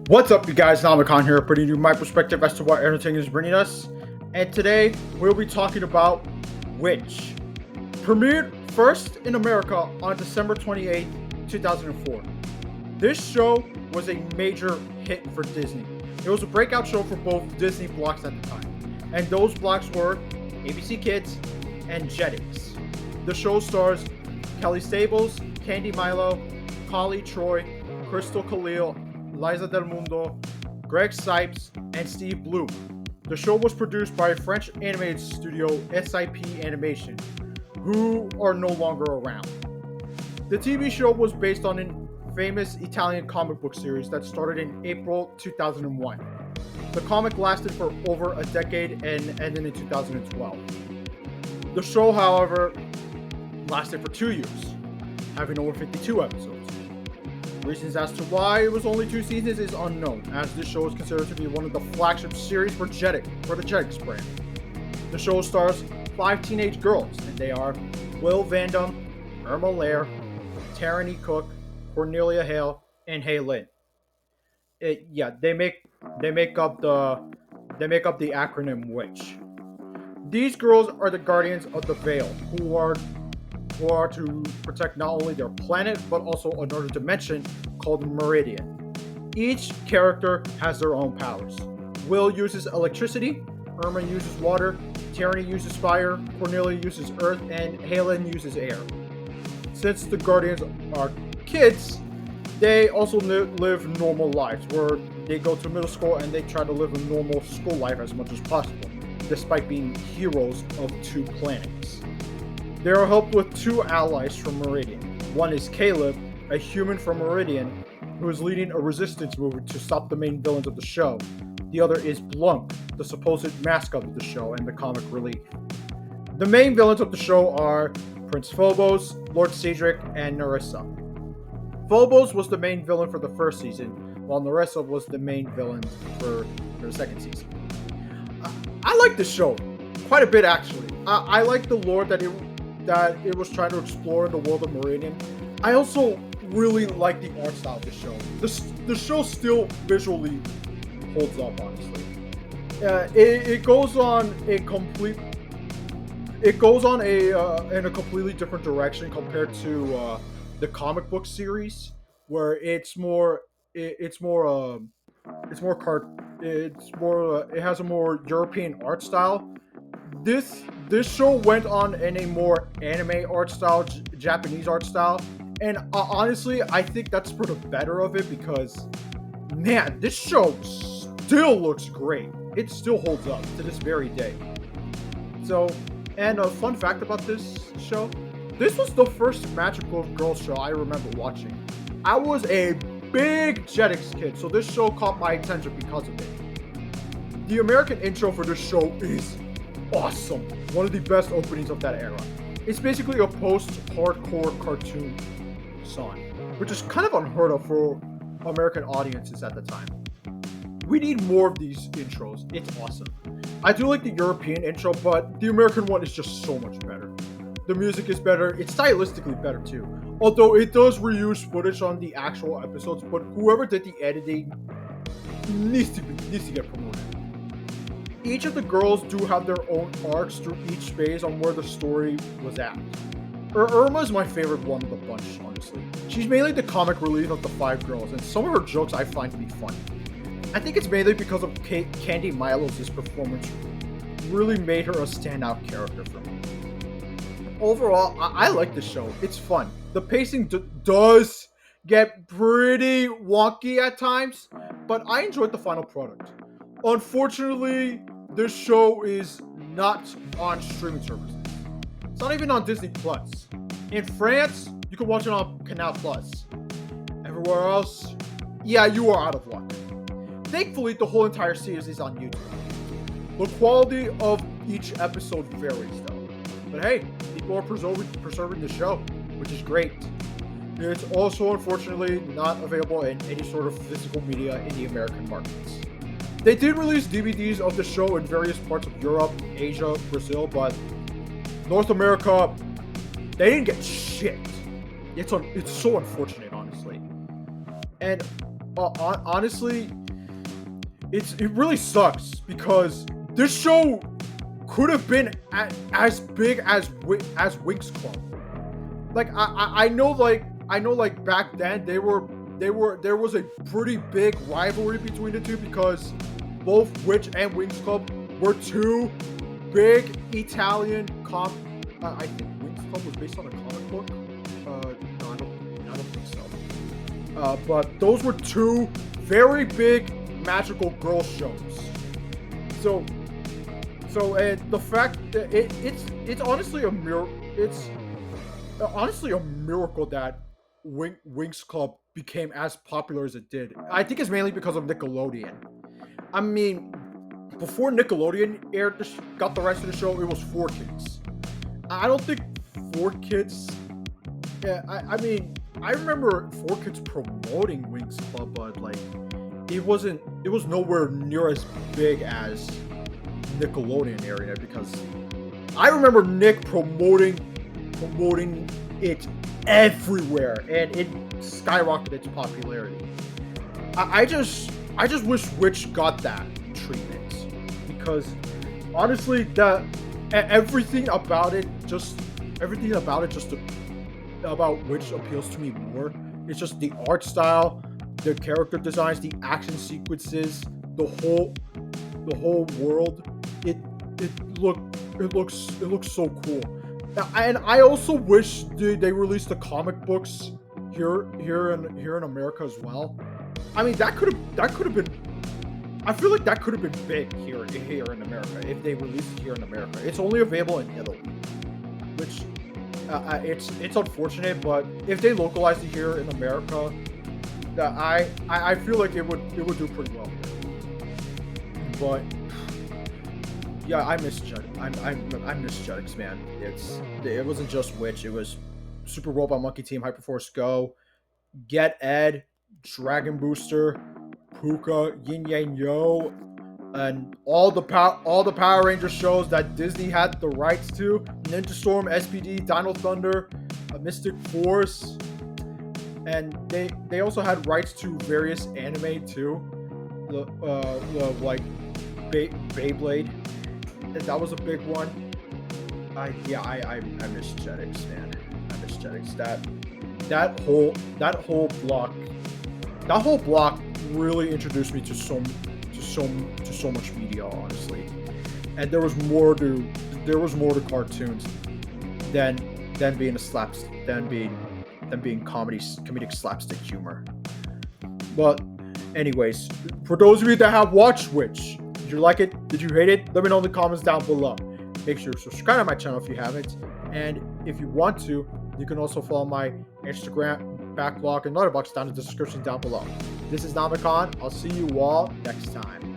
What's up, you guys? Namakan here, bringing you my perspective as to what entertainment is bringing us. And today, we'll be talking about Witch. Premiered first in America on December 28, 2004. This show was a major hit for Disney. It was a breakout show for both Disney blocks at the time. And those blocks were ABC Kids and Jetix. The show stars Kelly Stables, Candy Milo, Polly Troy, Crystal Khalil, Liza Del Mundo, Greg Sipes, and Steve Bloom. The show was produced by French animated studio SIP Animation, who are no longer around. The TV show was based on a famous Italian comic book series that started in April 2001. The comic lasted for over a decade and ended in 2012. The show, however, lasted for 2 years, having over 52 episodes. Reasons as to why it was only 2 seasons is unknown, as this show is considered to be one of the flagship series for the Jetix brand. The show stars 5 teenage girls, and they are Will Vandam, Irma Lair, Taryn E. Cook, Cornelia Hale, and Hay Lynn. They make up the acronym WITCH. These girls are the guardians of the Veil, who are to protect not only their planet, but also another dimension called Meridian. Each character has their own powers. Will uses electricity, Irma uses water, Tyranny uses fire, Cornelia uses earth, and Halen uses air. Since the Guardians are kids, they also live normal lives, where they go to middle school and they try to live a normal school life as much as possible, despite being heroes of 2 planets. They are helped with 2 allies from Meridian. One is Caleb, a human from Meridian, who is leading a resistance movement to stop the main villains of the show. The other is Blunk, the supposed mascot of the show and the comic relief. The main villains of the show are Prince Phobos, Lord Cedric, and Nerissa. Phobos was the main villain for the first season, while Nerissa was the main villain for the second season. I like this show quite a bit, actually. I like the lore that it was trying to explore in the world of Meridian. I also really like the art style of the show. The show still visually holds up, honestly. It goes in a completely different direction compared to the comic book series, where it has a more European art style. This show went on in a more anime art style, Japanese art style, and honestly, I think that's for the better of it, because, man, this show still looks great. It still holds up to this very day. So, and a fun fact about this show, this was the first magical girl show I remember watching. I was a big Jetix kid, so this show caught my attention because of it. The American intro for this show is awesome. One of the best openings of that era. It's basically a post-hardcore cartoon song, which is kind of unheard of for American audiences at the time. We need more of these intros. It's awesome. I do like the European intro, but the American one is just so much better. The music is better. It's stylistically better too. Although it does reuse footage on the actual episodes, but whoever did the editing needs to get promoted. Each of the girls do have their own arcs through each phase on where the story was at. Irma is my favorite one of the bunch, honestly. She's mainly the comic relief of the 5 girls, and some of her jokes I find to be funny. I think it's mainly because of Candy Milo's performance really made her a standout character for me. Overall, I like the show. It's fun. The pacing does get pretty wonky at times, but I enjoyed the final product. Unfortunately, this show is not on streaming services. It's not even on Disney Plus. In France, you can watch it on Canal Plus. Everywhere else, yeah, you are out of luck. Thankfully, the whole entire series is on YouTube. The quality of each episode varies, though. But hey, people are preserving the show, which is great. It's also, unfortunately, not available in any sort of physical media in the American markets. They did release DVDs of the show in various parts of Europe, Asia, Brazil, but North America, they didn't get shit. It's so unfortunate, honestly. And honestly, it really sucks because this show could have been as big as Winx Club. Like I know like back then there was a pretty big rivalry between the two because both Witch and Winx Club were two big Italian I think Winx Club was based on a comic book. No, I don't think so. But those were two very big magical girl shows. So and the fact that it's honestly a miracle. It's honestly a miracle that Winx Club became as popular as it did. I think it's mainly because of Nickelodeon. I mean, before Nickelodeon got the rights to the show, it was 4Kids. I don't think 4Kids. Yeah, I mean, I remember 4Kids promoting Winx Club, but like, it was nowhere near as big as Nickelodeon area because I remember Nick promoting it everywhere, and it skyrocketed its popularity. I just wish Witch got that treatment because honestly, everything about Witch appeals to me more. It's just the art style, the character designs, the action sequences, the whole world. It looks so cool. And I also wish they released the comic books here in America as well. I mean, that could have been. I feel like that could have been big here in America if they released it here in America. It's only available in Italy, which it's unfortunate. But if they localized it here in America, I feel like it would do pretty well here. But yeah, I miss Jetix, man. It wasn't just Witch. It was Super Robot Monkey Team, Hyperforce Go, Get Ed, Dragon Booster, Puka, Yin Yang Yo, and all the Power Ranger shows that Disney had the rights to: Ninja Storm, SPD, Dino Thunder, Mystic Force, and they also had rights to various anime too, like Beyblade. That was a big one. I miss Jetix, man. I miss Jetix. That whole block really introduced me to so much media, honestly. And there was more to cartoons than being comedic slapstick humor. But anyways, for those of you that have watched Witch, did you like it? Did you hate it? Let me know in the comments down below. Make sure to subscribe to my channel if you haven't. And if you want to, you can also follow my Instagram, backlog, and letterbox down in the description down below. This is Namikon. I'll see you all next time.